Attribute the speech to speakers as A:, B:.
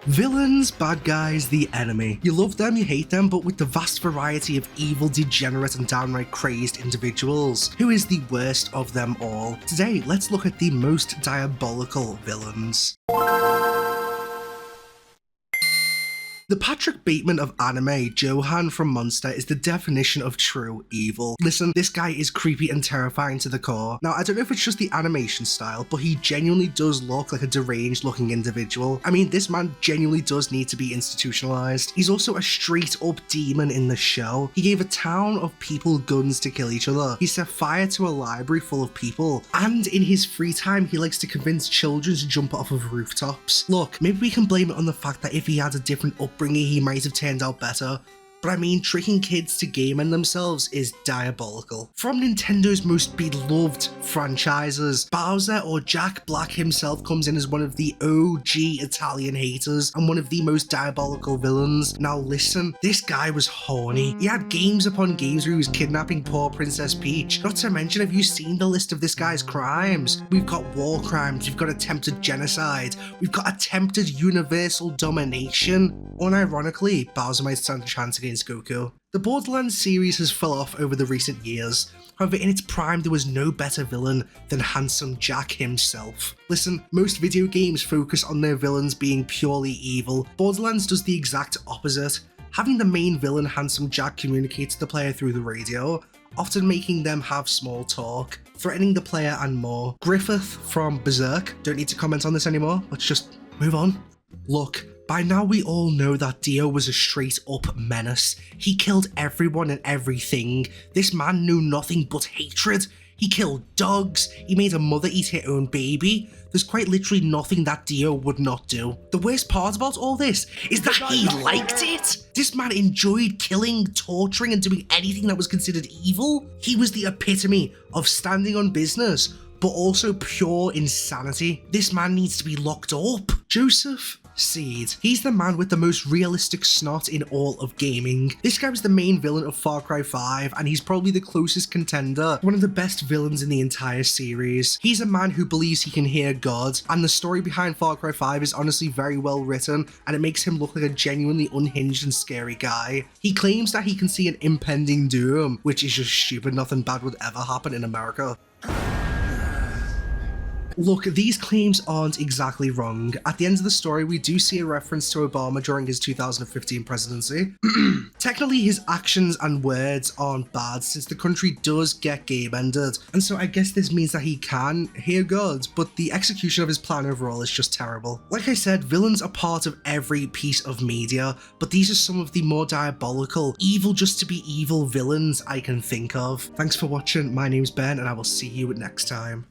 A: Villains, bad guys, the enemy. You love them, you hate them, but with the vast variety of evil, degenerate and downright crazed individuals, who is the worst of them all? Today, let's look at the most diabolical villains. The Patrick Bateman of anime, Johan from Monster, is the definition of true evil. Listen, this guy is creepy and terrifying to the core. Now, I don't know if it's just the animation style, but he genuinely does look like a deranged looking individual. I mean, this man genuinely does need to be institutionalized. He's also a straight up demon in the show. He gave a town of people guns to kill each other. He set fire to a library full of people. And in his free time, he likes to convince children to jump off of rooftops. Look, maybe we can blame it on the fact that if he had a different upbringing, he might have turned out better. But I mean, tricking kids to game in themselves is diabolical. From Nintendo's most beloved franchises, Bowser or Jack Black himself comes in as one of the OG Italian haters and one of the most diabolical villains. Now listen, this guy was horny. He had games upon games where he was kidnapping poor Princess Peach. Not to mention, have you seen the list of this guy's crimes? We've got war crimes, we've got attempted genocide, we've got attempted universal domination. Unironically, Bowser might stand a chance against Goku. The Borderlands series has fell off over the recent years. However, in its prime, there was no better villain than Handsome Jack himself. Listen, most video games focus on their villains being purely evil. Borderlands does the exact opposite. Having the main villain, Handsome Jack, communicate to the player through the radio, often making them have small talk, threatening the player and more. Griffith from Berserk, don't need to comment on this anymore, let's just move on. Look, by now we all know that Dio was a straight up menace. He killed everyone and everything. This man knew nothing but hatred. He killed dogs, he made a mother eat her own baby. There's quite literally nothing that Dio would not do. The worst part about all this is that he liked it. This man enjoyed killing, torturing and doing anything that was considered evil. He was the epitome of standing on business, but also pure insanity. This man needs to be locked up. Joseph Seed. He's the man with the most realistic snot in all of gaming. This guy was the main villain of Far Cry 5 and he's probably the closest contender, one of the best villains in the entire series. He's a man who believes he can hear God, and the story behind Far Cry 5 is honestly very well written and it makes him look like a genuinely unhinged and scary guy. He claims that he can see an impending doom, which is just stupid. Nothing bad would ever happen in America. Look, these claims aren't exactly wrong. At the end of the story, we do see a reference to Obama during his 2015 presidency. Technically, his actions and words aren't bad since the country does get game-ended, and so I guess this means that he can hear God, but the execution of his plan overall is just terrible. Like I said, villains are part of every piece of media, but these are some of the more diabolical, evil just to be evil villains I can think of. Thanks for watching, my name's Ben, and I will see you next time.